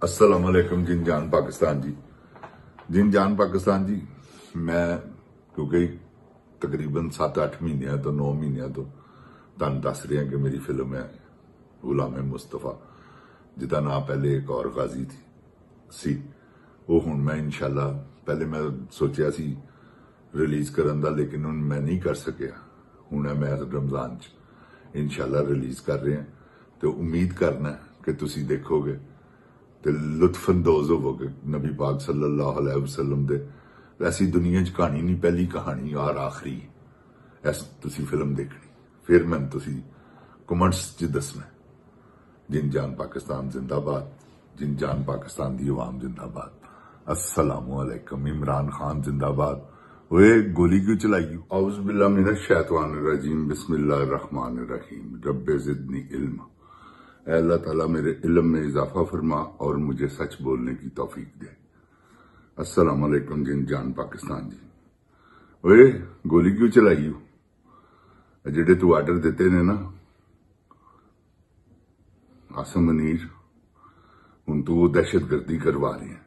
अस्सलाम वालेकुम जिन जान पाकिस्तान जी। जिन जान पाकिस्तान जी, मैं क्योंकि तकरीबन 7-8 महीनों तो 9 महीनों तो तुहानूं दस रहा कि मेरी फिल्म है गुलाम मुस्तफा, जिसका नाम पहले एक और गाजी सी। वो हुण मैं इंशाल्लाह पहले मैं सोचा सी रिलीज करन दा, लेकिन हुण मैं नहीं कर सकिया। हुण मैं रमजान च इंशाल्लाह रिलीज कर रहे हैं, तो उम्मीद करना कि तुसी देखोगे तो लुत्फअंदोज होवोगे नबी पाक सल्लल्लाहु अलैहि वसल्लम दे। ऐसी दुनिया च कहानी नहीं, पहली कहानी और आखिरी ऐस तुसी फिल्म देखनी, फिर मैं तुसी कमेंट्स च दसना जिन जान पाकिस्तान जिंदाबाद, जिन जान पाकिस्तान दी अवाम जिंदाबाद। अस्सलामु अलैकुम। इमरान खान जिंदाबाद। वे गोली क्यों चलाई? औज़ बिल्लाहि मिनश शैतानिर रजीम, बिस्मिल्लाहिर रहमानिर रहीम। रब्बे ज़िदनी इल्म। अल्लाह ताला मेरे इल्म में इजाफा फरमा और मुझे सच बोलने की तौफीक दे। अस्सलाम वालेकुम जिन जान पाकिस्तान जी। वे गोली क्यों चलाई? जेडे तू आर्डर देते ने ना आसम मनीर, हुण तू वो दहशत गर्दी करवा रहे हैं।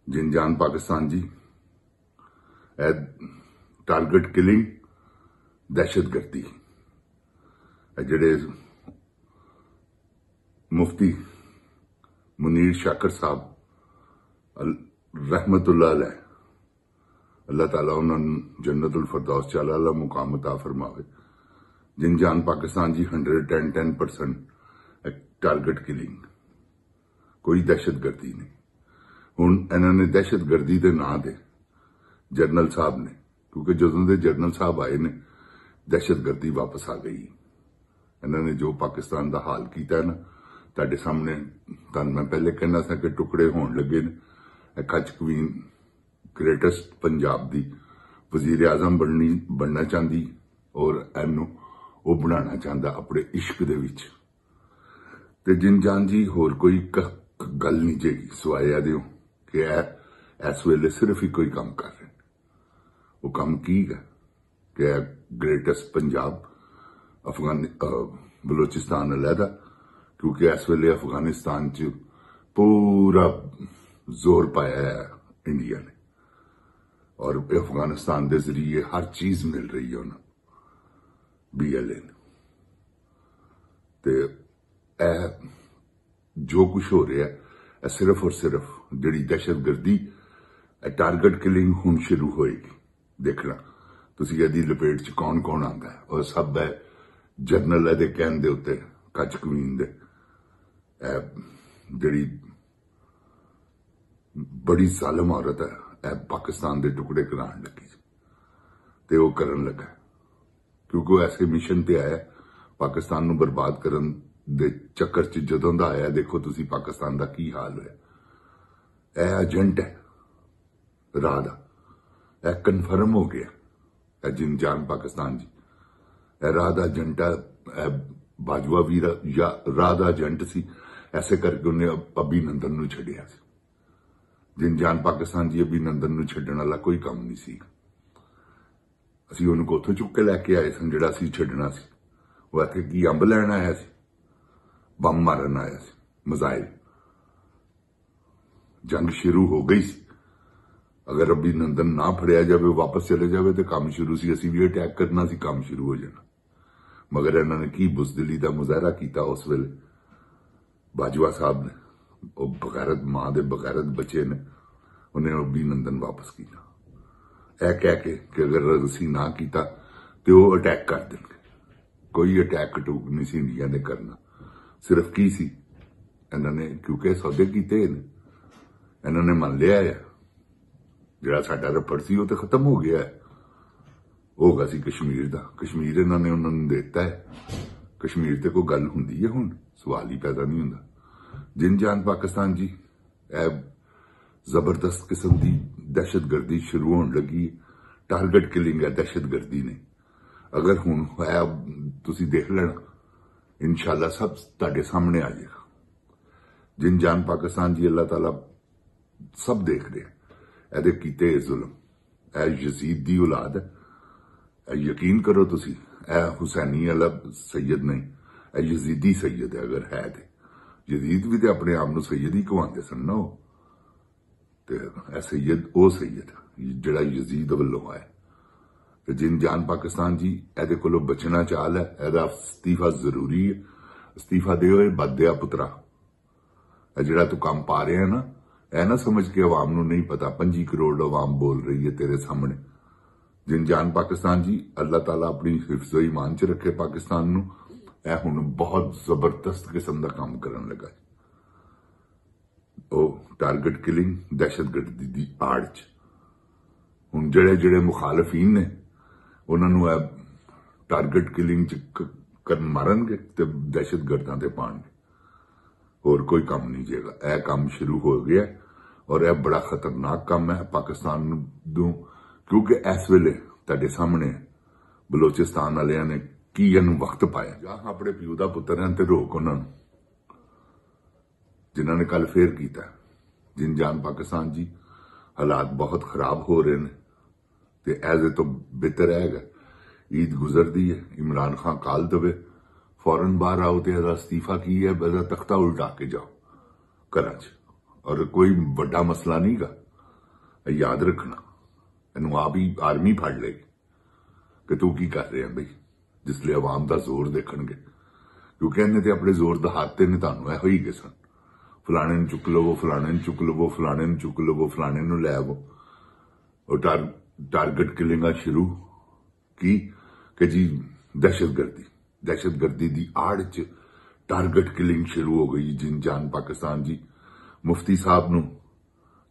जिन जान पाकिस्तान जी, टारगेट किलिंग दहशत गर्दी जेडे मुफ्ती मुनीर शाकर साहब रहमतुल्लाह अलैह, अल्लाह ताला उन्होंने जन्नतुल फरदौस च आला मुकाम अता फरमावे। जिन जान पाकिस्तान जी 110% टारगेट किलिंग, कोई दहशत गर्दी नहीं। हुण इन्होंने दहशत गर्दी के नां दे जरनल साहब ने, क्योंकि जदों दे जरनल साहब आए ने दहशत गर्दी वापस आ गई। इन्होंने जो पाकिस्तान का हाल किया है ना, तुहाडे सामने मैं पहले कहना था कि टुकड़े होने लगे ने। कच क्वीन ग्रेटेस्ट पंजाब दी वजीर आजम बनना चाहती और एनू वो बनाना चाहता अपने इश्क दे विच। ते जिन जान जी होर कोई गल नहीं जेगी सवाए दे कि इस वेले सिर्फ ही कोई काम कर रहे हैं। वो काम की है कि ग्रेटेस्ट पंजाब बलोचिस्तान अलहदा, क्योंकि इस वेले अफगानिस्तान च पूरा जोर पाया है इंडिया ने, और अफगानिस्तान के जरिए हर चीज मिल रही है उन्हें BLA ने। तो जो कुछ हो रहा है सिर्फ और सिर्फ जी दहशत गर्दी टारगेट किलिंग हुण शुरू होएगी। देखना तुसी यदि लपेट च कौन कौन आता है, और सब है जरनल ए कहन दे उत्ते कच क्वीन दे जी बड़ी जालिम औरत है पाकिस्तान के टुकड़े कराने लगी ते वो करन लगा, क्योंकि वो ऐसे मिशन पे आया पाकिस्तान नूं बर्बाद करन दे चक्कर च जदों दा आया। देखो तुसी पाकिस्तान का की हाल होया। यह एजेंट है राह दा, यह कन्फर्म हो गया। जिन जान पाकिस्तान जी, राह दा एजेंट बाजवा भी या राह दा एजेंट सी, ऐसे करके उन्हें अभिनंदन नूं छड्डिया सी। जिन जान पाकिस्तान जी, अभिनंदन नूं छड्डण वाला कोई काम नहीं सी। असीं उहनूं कोथों चुक के लैके आए सन जिहड़ा असीं छड्डना सी। वो इत्थे की अंब लैण आया सी, बम मारन आया सी, मिसाइल। जंग शुरू हो गई सी। अगर अभिनंदन ना फड़िया जाए, वापस चले जाए तो काम शुरू सी, असीं भी अटैक करना सी, काम शुरू हो जाना। मगर इन्होंने की बुजदिली का मुजाहरा किया उस वेले बाजवा साहब ने, वो बगैरत मां दे बगैरत बच्चे ने, उन्हें अभिनंदन वापस किया यह कह के कि अगर असीं ना किया तो वो अटैक कर देंगे। कोई अटैक टूक नहीं सी इंडिया ने करना। सिर्फ की सी इन्होंने, क्योंकि सौदे किए इन्होंने मान लिया है जिहड़ा साडा रफड़ सी वो तो खत्म हो गया है। होगा सी कश्मीर का, कश्मीर इन्होंने उन्होंने देता है। कश्मीर ते कोई गल हुंदी है हुण, सवाल ही पैदा नहीं हुंदा। जिन जान पाकिस्तान जी, जबरदस्त किस्म की दहशत गर्दी शुरू होने लगी। टारगेट किलिंग है, दहशत गर्दी नहीं। अगर हुण है तुसी देख लेना, इंशाल्लाह सब तुहाडे सामने आ जाएगा। जिन जान पाकिस्तान जी, अल्लाह ताला सब देख रहे हैं एदे कीते जुल्म। यजीद दी औलाद है, यकीन करो तुसी, हुसैनी वाला सैयद नहीं, यजीदी सैयद है अगर है ते। ਯਜ਼ੀਦ ਵੀ ਤੇ ਆਪਣੇ ਆਪ ਨੂੰ ਸੈਯਦ ਹੀ ਕਹਾਉਂਦੇ ਸਨ ਨਾ, ਤੇ ਇਹ ਸੈਯਦ ਉਹ ਸੈਯਦ ਜਿਹੜਾ ਯਜ਼ੀਦ ਵੱਲੋਂ ਆਇਆ। ਤੇ ਜਿਨ ਜਾਨ ਪਾਕਿਸਤਾਨ ਜੀ ਇਹਦੇ ਕੋਲੋਂ ਬਚਣਾ ਚਾਲ ਹੈ, ਇਹਦਾ ਅਸਤੀਫਾ ਜ਼ਰੂਰੀ ਹੈ। ਅਸਤੀਫਾ ਦਿਓ ਇਹ ਬਦਿਆ ਪੁੱਤਰਾ। ਇਹ ਜਿਹੜਾ ਤੂੰ ਕੰਮ ਪਾ ਰਿਹਾ ਨਾ, ਇਹ ਨਾ ਸਮਝ ਕੇ ਆਵਾਮ ਨੂੰ ਨਹੀਂ ਪਤਾ 25 ਕਰੋੜ ਆਵਾਮ ਬੋਲ ਰਹੀ ਹੈ ਤੇਰੇ ਸਾਹਮਣੇ। ਜਿਨ ਜਾਨ ਪਾਕਿਸਤਾਨ ਜੀ, ਅੱਲਾਹ ਤਾਲਾ ਆਪਣੀ ਹਿਫਜ਼ੋ ਈਮਾਨ ਚ ਰੱਖੇ ਪਾਕਿਸਤਾਨ ਨੂੰ। ਇਹ ਹੁਣ ਬਹੁਤ ਜ਼ਬਰਦਸਤ ਕਿਸਮ ਦਾ ਕੰਮ ਕਰਨ ਲੱਗਾ। ਉਹ ਟਾਰਗੇਟ ਕਿਲਿੰਗ, ਦਹਿਸ਼ਤਗਰਦੀ ਦੀ ਆੜ ਚ ਹੁਣ ਜਿਹੜੇ ਮੁਖਾਲਫੀਨ ਨੇ ਉਹਨਾਂ ਨੂੰ ਇਹ ਟਾਰਗੇਟ ਕਿਲਿੰਗ ਚ ਕਰਨ ਮਾਰਨਗੇ ਤੇ ਦਹਿਸ਼ਤਗਰਦਾਂ ਤੇ ਪਾਣਗੇ। ਹੋਰ ਕੋਈ ਕੰਮ ਨਹੀਂ ਜੇਗਾ। ਇਹ ਕੰਮ ਸ਼ੁਰੂ ਹੋ ਗਿਆ ਔਰ ਇਹ ਬੜਾ ਖਤਰਨਾਕ ਕੰਮ ਹੈ ਪਾਕਿਸਤਾਨ ਨੂੰ, ਕਿਉਂਕਿ ਇਸ ਵੇਲੇ ਤੁਹਾਡੇ ਸਾਹਮਣੇ ਬਲੋਚਿਸਤਾਨ ਵਾਲਿਆਂ ਨੇ ਕੀ ਇਹਨੂੰ ਵਕਤ ਪਾਇਆ। ਜਾਂ ਆਪਣੇ ਪਿਓ ਦਾ ਪੁੱਤਰ ਹਨ ਤੇ ਰੋਕ ਉਹਨਾਂ ਨੂੰ, ਜਿਨ੍ਹਾਂ ਨੇ ਕੱਲ ਫੇਰ ਕੀਤਾ। ਜਿਨ ਜਾਨ ਪਾਕਿਸਤਾਨ ਜੀ, ਹਾਲਾਤ ਬਹੁਤ ਖਰਾਬ ਹੋ ਰਹੇ ਨੇ ਤੇ ਐਜ਼ ਤੋਂ ਬਿਹਤਰ ਹੈਗਾ ਈਦ ਗੁਜ਼ਰਦੀ ਹੈ, ਇਮਰਾਨ ਖਾਨ ਕਾਲ ਦੇਵੇ, ਫੌਰਨ ਬਾਹਰ ਆਓ ਤੇ ਇਹਦਾ ਅਸਤੀਫਾ ਕੀ ਹੈ, ਇਹਦਾ ਤਖਤਾ ਉਲਟਾ ਕੇ ਜਾਓ ਘਰਾਂ 'ਚ। ਔਰ ਕੋਈ ਵੱਡਾ ਮਸਲਾ ਨਹੀਂਗਾ, ਯਾਦ ਰੱਖਣਾ। ਇਹਨੂੰ ਆਪ ਹੀ ਆਰਮੀ ਫੜ ਲਏਗੀ ਕਿ ਤੂੰ ਕੀ ਕਰ ਰਿਹਾ ਬਈ, ਜਿਸ ਲਈ ਆਵਾਮ ਦਾ ਜ਼ੋਰ ਦੇਖਣਗੇ। ਕਿਉਂਕਿ ਇਹਨੇ ਤੇ ਆਪਣੇ ਜ਼ੋਰ ਦਾ ਹੱਥ ਤੇ ਨੇ ਤੁਹਾਨੂੰ ਇਹੋ ਹੀ ਗਏ ਸਨ, ਫਲਾਣੇ ਨੂੰ ਚੁੱਕ ਲਵੋ, ਫਲਾਣੇ ਨੂੰ ਚੁੱਕ ਲਵੋ, ਫਲਾਣੇ ਨੂੰ ਚੁੱਕ ਲਵੋ, ਫਲਾਣੇ ਨੂੰ ਲੈ ਆਵੋ। ਉਹ ਟਾਰਗੇਟ ਕਿਲਿੰਗਾਂ ਸ਼ੁਰੂ ਕੀ ਕਿ ਜੀ ਦਹਿਸ਼ਤਗਰਦੀ ਦੀ ਆੜ ਚ ਟਾਰਗੇਟ ਕਿਲਿੰਗ ਸ਼ੁਰੂ ਹੋ ਗਈ। ਜਿਨ ਜਾਨ ਪਾਕਿਸਤਾਨ ਜੀ, ਮੁਫਤੀ ਸਾਹਿਬ ਨੂੰ,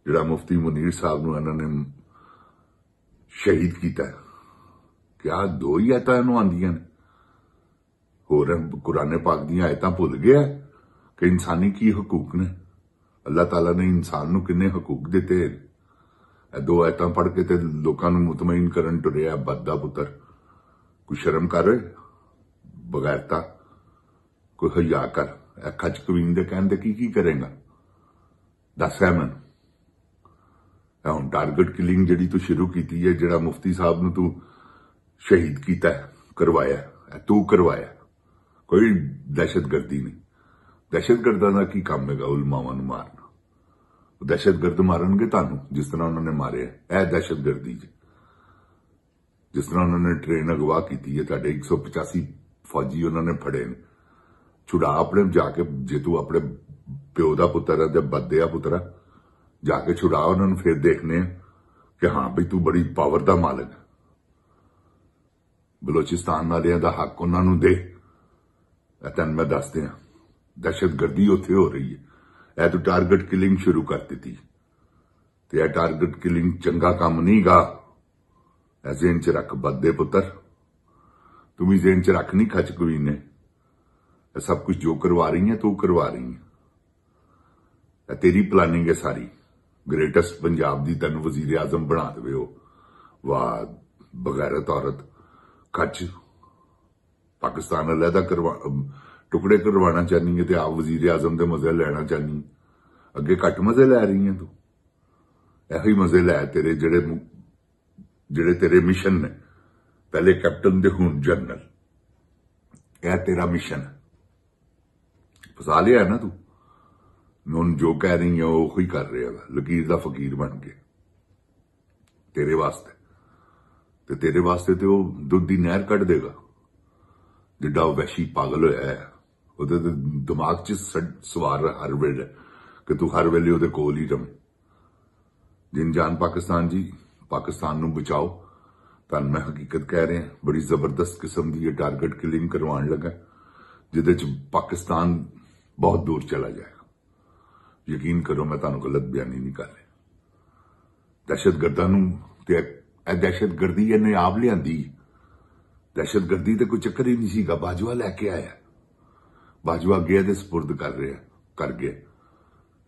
ਜਿਹੜਾ ਮੁਫਤੀ ਮੁਨੀਰ ਸਾਹਿਬ ਨੂੰ ਇਹਨਾਂ ਨੇ ਸ਼ਹੀਦ ਕੀਤਾ। ਕਿਆ ਦੋ ਹੀ ਆਇਤਾਂ ਇਹਨੂੰ ਆਉਂਦੀਆਂ ਨੇ? ਹੋਰ ਕੁਰਾਨ ਪਾਕ ਦੀਆਂ ਆਇਤਾਂ ਭੁੱਲ ਗਿਆ ਕਿ ਇਨਸਾਨੀ ਕੀ ਹਕੂਕ ਨੇ? ਅੱਲਾਹ ਤਾਲਾ ਨੇ ਇਨਸਾਨ ਨੂੰ ਕਿੰਨੇ ਹਕੂਕ ਦਿੱਤੇ। ਇਹ ਦੋ ਆਇਤਾਂ ਪੜ੍ਹ ਕੇ ਤੇ ਲੋਕਾਂ ਨੂੰ ਮੁਤਮਈਨ ਕਰਨ ਟੁਰਿਆ ਬੱਦਾ ਪੁੱਤਰ। ਕੋਈ ਸ਼ਰਮ ਕਰ, ਬਗੈਰਤਾ, ਕੋਈ ਹਯਾ ਕਰ। ਇਹ ਖੱਚ ਕਵੀਨ ਦੇ ਕਹਿਣ ਤੇ ਕੀ ਕਰੇਗਾ ਦੱਸ ਹੈ ਮੈਨੂੰ। ਇਹ ਹੁਣ ਟਾਰਗੇਟ ਕਿਲਿੰਗ ਜਿਹੜੀ ਤੂੰ ਸ਼ੁਰੂ ਕੀਤੀ ਹੈ, ਜਿਹੜਾ ਮੁਫਤੀ ਸਾਹਿਬ ਨੂੰ ਤੂੰ ਸ਼ਹੀਦ ਕੀਤਾ, ਕਰਵਾਇਆ, ਤੂੰ ਕਰਵਾਇਆ। ਕੋਈ ਦਹਿਸ਼ਤਗਰਦੀ ਨਹੀਂ। ਦਹਿਸ਼ਤਗਰਦਾਂ ਦਾ ਕੀ ਕੰਮ ਹੈਗਾ ਉਲਮਾਵਾਂ ਨੂੰ ਮਾਰਨਾ? ਦਹਿਸ਼ਤਗਰਦ ਮਾਰਨਗੇ ਤੁਹਾਨੂੰ, ਜਿਸ ਤਰ੍ਹਾਂ ਉਹਨਾਂ ਨੇ ਮਾਰਿਆ। ਇਹ ਦਹਿਸ਼ਤਗਰਦੀ ਜੀ, ਜਿਸ ਤਰ੍ਹਾਂ ਉਹਨਾਂ ਨੇ ਟ੍ਰੇਨ ਅਗਵਾ ਕੀਤੀ ਹੈ, ਤੁਹਾਡੇ 185 ਫੌਜੀ ਉਹਨਾਂ ਨੇ ਫੜੇ ਨੇ। ਛੁਡਾ ਆਪਣੇ ਜਾ ਕੇ, ਜੇ ਤੂੰ ਆਪਣੇ ਪਿਓ ਦਾ ਪੁੱਤਰ ਹੈ ਤੇ ਬੱਦਿਆ ਪੁੱਤਰਾ, ਜਾ ਕੇ ਛੁਡਾ ਉਹਨਾਂ ਨੂੰ, ਫਿਰ ਦੇਖਨੇ ਆ ਕਿ ਹਾਂ ਬਈ ਤੂੰ ਬੜੀ ਪਾਵਰ ਦਾ ਮਾਲਕ ਹੈ। ਬਲੋਚਿਸਤਾਨ ਵਾਲਿਆਂ ਦਾ ਹੱਕ ਉਹਨਾਂ ਨੂੰ ਦੇ। ਇਹ ਤੈਨੂੰ ਮੈਂ ਦੱਸਦੇ ਹਾਂ, ਦਹਿਸ਼ਤਗਰਦੀ ਉੱਥੇ ਹੋ ਰਹੀ ਹੈ। ਇਹ ਤੂੰ ਟਾਰਗੇਟ ਕਿਲਿੰਗ ਸ਼ੁਰੂ ਕਰ ਦਿੱਤੀ ਤੇ ਇਹ ਟਾਰਗੇਟ ਕਿਲਿੰਗ ਚੰਗਾ ਕੰਮ ਨਹੀਂ ਗਾ। ਇਹ ਜ਼ੇਨ ਚ ਰੱਖ ਬੱਦੇ ਪੁੱਤਰ, ਤੂੰ ਵੀ ਜ਼ੇਨ ਚ ਰੱਖ। ਨਹੀਂ ਖੱਚ ਕੋਈ ਨੇ ਇਹ ਸਭ ਕੁਝ ਜੋ ਕਰਵਾ ਰਹੀ ਹੈ ਤੂੰ ਕਰਵਾ ਰਹੀ ਹੈ। ਇਹ ਤੇਰੀ ਪਲਾਨਿੰਗ ਹੈ ਸਾਰੀ। ਗ੍ਰੇਟੈਸਟ ਪੰਜਾਬ ਦੀ ਤੈਨੂੰ ਵਜ਼ੀਰ ਆਜ਼ਮ ਬਣਾ ਦੇਵੇ ਉਹ। ਵਾਹ ਬਗੈਰਤ ਔਰਤ। ਖੱਚ ਪਾਕਿਸਤਾਨ ਅਲੱਗਾ ਟੁਕੜੇ ਕਰਵਾਉਣਾ ਚਾਹਨੀ ਹੈ ਤੇ ਆਪ ਵਜ਼ੀਰ ਆਜ਼ਮ ਦੇ ਮਜ਼ੇ ਲੈਣਾ ਚਾਹਨੀ। ਅੱਗੇ ਘੱਟ ਮਜ਼ੇ ਲੈ ਰਹੀ ਹੈ ਤੂੰ। ਇਹੋ ਹੀ ਮਜ਼ੇ ਲੈ ਤੇਰੇ ਜਿਹੜੇ ਤੇਰੇ ਮਿਸ਼ਨ ਨੇ, ਪਹਿਲੇ ਕੈਪਟਨ ਦੇ ਹੁਣ ਜਨਰਲ। ਇਹ ਤੇਰਾ ਮਿਸ਼ਨ ਹੈ। ਫਸਾ ਲਿਆ ਨਾ ਤੂੰ। ਹੁਣ ਜੋ ਕਹਿ ਰਹੀ ਹੈ ਉਹ ਹੀ ਕਰ ਰਿਹਾ ਵਾ, ਲਕੀਰ ਦਾ ਫਕੀਰ ਬਣ ਕੇ ਤੇਰੇ ਵਾਸਤੇ। ਤੇ ਤੇਰੇ ਵਾਸਤੇ ਤੇ ਉਹ ਦੁੱਧ ਦੀ ਨਹਿਰ ਕੱਢ ਦੇਗਾ। ਜਿੱਡਾ ਉਹ ਵੈਸ਼ੀ ਪਾਗਲ ਹੋਇਆ ਹੈ, ਉਹਦੇ ਦਿਮਾਗ 'ਚ ਸਵਾਰ ਹਰ ਵੇਲੇ ਕਿ ਤੂੰ ਹਰ ਵੇਲੇ ਉਹਦੇ ਕੋਲ ਹੀ ਰਵੇਂ। ਜਿਨ ਜਾਨ ਪਾਕਿਸਤਾਨ ਜੀ, ਪਾਕਿਸਤਾਨ ਨੂੰ ਬਚਾਓ। ਤੁਹਾਨੂੰ ਮੈਂ ਹਕੀਕਤ ਕਹਿ ਰਿਹਾ, ਬੜੀ ਜ਼ਬਰਦਸਤ ਕਿਸਮ ਦੀ ਇਹ ਟਾਰਗੇਟ ਕਿਲਿੰਗ ਕਰਵਾਉਣ ਲੱਗਾ, ਜਿਹਦੇ 'ਚ ਪਾਕਿਸਤਾਨ ਬਹੁਤ ਦੂਰ ਚਲਾ ਜਾਏਗਾ। ਯਕੀਨ ਕਰੋ, ਮੈਂ ਤੁਹਾਨੂੰ ਗਲਤ ਬਿਆਨੀ ਨਹੀਂ ਕਰ ਰਿਹਾ। ਦਹਿਸ਼ਤਗਰਦਾਂ ਨੂੰ ਤੇ ਇਹ ਦਹਿਸ਼ਤਗਰਦੀ ਇਹਨੇ ਆਪ ਲਿਆਂਦੀ। ਦਹਿਸ਼ਤਗਰਦੀ ਤੇ ਕੋਈ ਚੱਕਰ ਹੀ ਨਹੀਂ ਸੀਗਾ। ਬਾਜਵਾ ਲੈ ਕੇ ਆਇਆ, ਬਾਜਵਾ ਗਿਆ ਤੇ ਸਪੁਰਦ ਕਰ ਗਿਆ।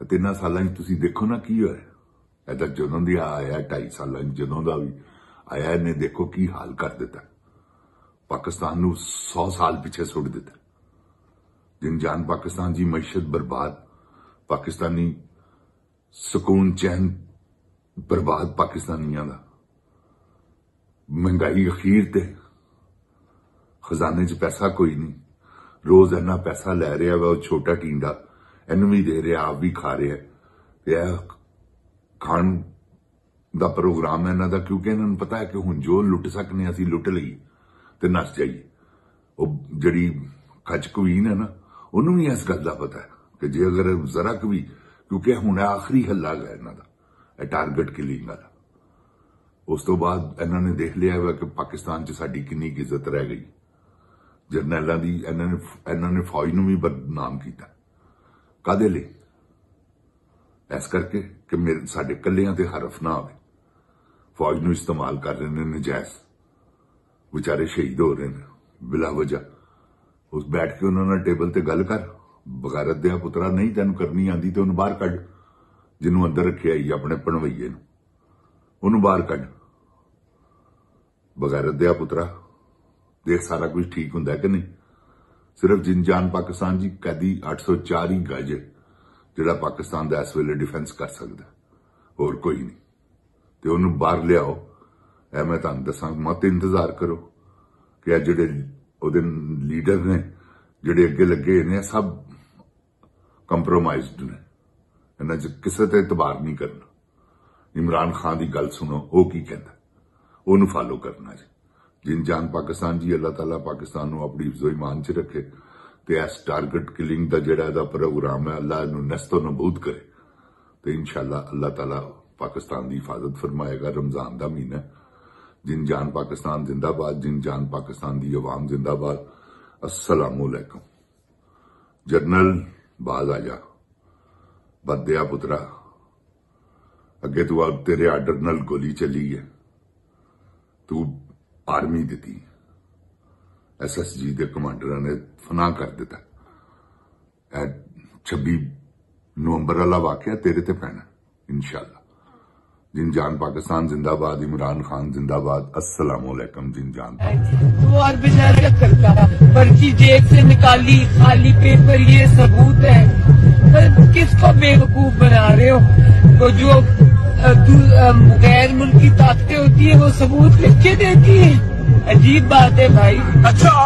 3 ਸਾਲਾਂ 'ਚ ਤੁਸੀਂ ਦੇਖੋ ਨਾ ਕੀ ਹੋਇਆ। ਇਹਦਾ ਜਦੋਂ ਦੀ ਆਇਆ 2.5 ਸਾਲਾਂ 'ਚ ਜਦੋਂ ਦਾ ਵੀ ਆਇਆ, ਇਹਨੇ ਦੇਖੋ ਕੀ ਹਾਲ ਕਰ ਦਿੱਤਾ। ਪਾਕਿਸਤਾਨ ਨੂੰ 100 ਸਾਲ ਪਿੱਛੇ ਸੁੱਟ ਦਿੱਤਾ। ਜਿਨ ਜਾਨ ਪਾਕਿਸਤਾਨ ਜੀ, ਮਈਸ਼ਤ ਬਰਬਾਦ, ਪਾਕਿਸਤਾਨੀ ਸਕੂਨ ਚੈਨ ਬਰਬਾਦ ਪਾਕਿਸਤਾਨੀਆਂ ਦਾ। ਮਹਿੰਗਾਈ ਅਖੀਰ ਤੇ, ਖਜ਼ਾਨੇ 'ਚ ਪੈਸਾ ਕੋਈ ਨਹੀਂ। ਰੋਜ਼ ਇੰਨਾ ਪੈਸਾ ਲੈ ਰਿਹਾ ਵਾ ਉਹ ਛੋਟਾ ਟੀਂਡਾ। ਇਹਨੂੰ ਵੀ ਦੇ ਰਿਹਾ, ਆਪ ਵੀ ਖਾ ਰਿਹਾ। ਇਹ ਖਾਣ ਦਾ ਪ੍ਰੋਗਰਾਮ ਹੈ ਇਹਨਾਂ ਦਾ, ਕਿਉਂਕਿ ਇਹਨਾਂ ਨੂੰ ਪਤਾ ਹੈ ਕਿ ਹੁਣ ਜੋ ਲੁੱਟ ਸਕਨੇ ਅਸੀਂ ਲੁੱਟ ਲਈਏ ਤੇ ਨੱਸ ਜਾਈਏ। ਉਹ ਜਿਹੜੀ ਖਚ ਕੁਈਨ ਹੈ ਨਾ, ਉਹਨੂੰ ਵੀ ਇਸ ਗੱਲ ਦਾ ਪਤਾ ਹੈ ਕਿ ਜੇ ਅਗਰ ਜ਼ਰਾ ਕੁ ਵੀ, ਕਿਉਂਕਿ ਹੁਣ ਆਖਰੀ ਹੱਲਾ ਹੈ ਇਹਨਾਂ ਦਾ, ਇਹ ਟਾਰਗੇਟ ਕਿਲਿੰਗ ਵਾਲਾ। ਉਸ ਤੋਂ ਬਾਅਦ ਇਹਨਾਂ ਨੇ ਦੇਖ ਲਿਆ ਹੋਇਆ ਕਿ ਪਾਕਿਸਤਾਨ 'ਚ ਸਾਡੀ ਕਿੰਨੀ ਇੱਜ਼ਤ ਰਹਿ ਗਈ। ਜਰਨੈਲਾਂ ਦੀ ਇਹਨਾਂ ਨੇ ਫੌਜ ਨੂੰ ਵੀ ਬਦਨਾਮ ਕੀਤਾ। ਕਾਹਦੇ ਲਈ? ਇਸ ਕਰਕੇ ਕਿ ਸਾਡੇ ਕੱਲਿਆਂ ਤੇ ਹਰਫ ਨਾ ਆਵੇ। ਫੌਜ ਨੂੰ ਇਸਤੇਮਾਲ ਕਰ ਰਹੇ ਨੇ ਨਜਾਇਜ਼, ਵਿਚਾਰੇ ਸ਼ਹੀਦ ਹੋ ਰਹੇ ਨੇ ਬਿਲਾ ਵਜ੍ਹਾ। ਉਸ ਬੈਠ ਕੇ ਉਹਨਾਂ ਨਾਲ ਟੇਬਲ ਤੇ ਗੱਲ ਕਰ, ਬਗੈਰਤ ਦਿਆ ਪੁੱਤਰਾ, ਨਹੀਂ ਤੈਨੂੰ ਕਰਨੀ ਆਂਦੀ ਤੇ ਉਹਨੂੰ ਬਾਹਰ ਕੱਢ। ਜਿਹਨੂੰ ਅੰਦਰ ਰੱਖਿਆ ਹੀ ਆਪਣੇ ਭਣਵਈਏ ਨੂੰ, ਉਹਨੂੰ ਬਾਹਰ ਕੱਢ। ਬਗੈਰਤ ਦਿਆ ਪੁੱਤਰਾ, ਦੇਖ ਸਾਰਾ ਕੁਝ ਠੀਕ ਹੁੰਦਾ ਕਿ ਨਹੀਂ। ਸਿਰਫ ਜਿੰਜਾਨ ਪਾਕਿਸਤਾਨ ਜੀ ਕੈਦੀ 804 ਹੀ ਗਜ ਜਿਹੜਾ ਪਾਕਿਸਤਾਨ ਦਾ ਇਸ ਵੇਲੇ ਡਿਫੈਂਸ ਕਰ ਸਕਦਾ, ਹੋਰ ਕੋਈ ਨਹੀਂ। ਤੇ ਉਹਨੂੰ ਬਾਹਰ ਲਿਆਓ। ਇਹ ਮੈਂ ਤੁਹਾਨੂੰ ਦੱਸਾਂ, ਮਤ ਇੰਤਜ਼ਾਰ ਕਰੋ ਕਿ ਇਹ ਜਿਹੜੇ ਉਹਦੇ ਲੀਡਰ ਨੇ, ਜਿਹੜੇ ਅੱਗੇ ਲੱਗੇ ਨੇ, ਸਭ ਕੰਪਰੋਮਾਈਜ਼ਡ ਨੇ। ਇਹਨਾਂ 'ਚ ਕਿਸੇ ਤੇ ਇਤਬਾਰ ਨਹੀਂ ਕਰਨਾ। ਇਮਰਾਨ ਖਾਨ ਦੀ ਗੱਲ ਸੁਣੋ, ਉਹ ਕੀ ਕਹਿੰਦਾ, ਉਹਨੂੰ ਫਾਲੋ ਕਰਨਾ ਜੀ। ਜਿੰਜਾਨ ਪਾਕਿਸਤਾਨ ਜੀ, ਅੱਲਾਹ ਤਾਲਾ ਪਾਕਿਸਤਾਨ ਨੂੰ ਆਪਣੀ ਹਿਫਜ਼ੋ ਈਮਾਨ 'ਚ ਰੱਖੇ ਤੇ ਇਸ ਟਾਰਗੇਟ ਕਿਲਿੰਗ ਦਾ ਜਿਹੜਾ ਇਹਦਾ ਪ੍ਰੋਗਰਾਮ ਹੈ, ਅੱਲਾਹ ਇਹਨੂੰ ਨਸਤੋ ਨਬੂਦ ਕਰੇ ਤੇ ਇਨਸ਼ਾਅੱਲਾ ਅੱਲਾਹ ਤਾਲਾ ਪਾਕਿस्तान की हिफाजत फरमाएगा। रमजान का महीना, जिनजान पाकिस्तान जिंदाबाद, जिनजान पाकिस्तान की अवाम जिंदाबाद। अस्सलामुअलैकुम। जनरल बाज आ जा, बदया पुत्रा, अगे तू अब तेरे आर्डर नाल गोली चली है, तू आर्मी दी, SSG के कमांडर ने फना कर दिता। 26 नवंबर वाला वाकया तेरे ते पैना इंशाअल्लाह। जिनजान पाकिस्तान जिंदाबाद, इमरान खान जिंदाबाद। अस्सलामुअलैकुम। जिनजान वो और बेचारा करता, पर्ची जेब से निकाली, खाली पेपर, ये सबूत है। पर किसको बेवकूफ बना रहे हो? तो जो गैर मुल्की ताकतें होती है वो सबूत लिख के देती है। अजीब बात है भाई। अच्छा।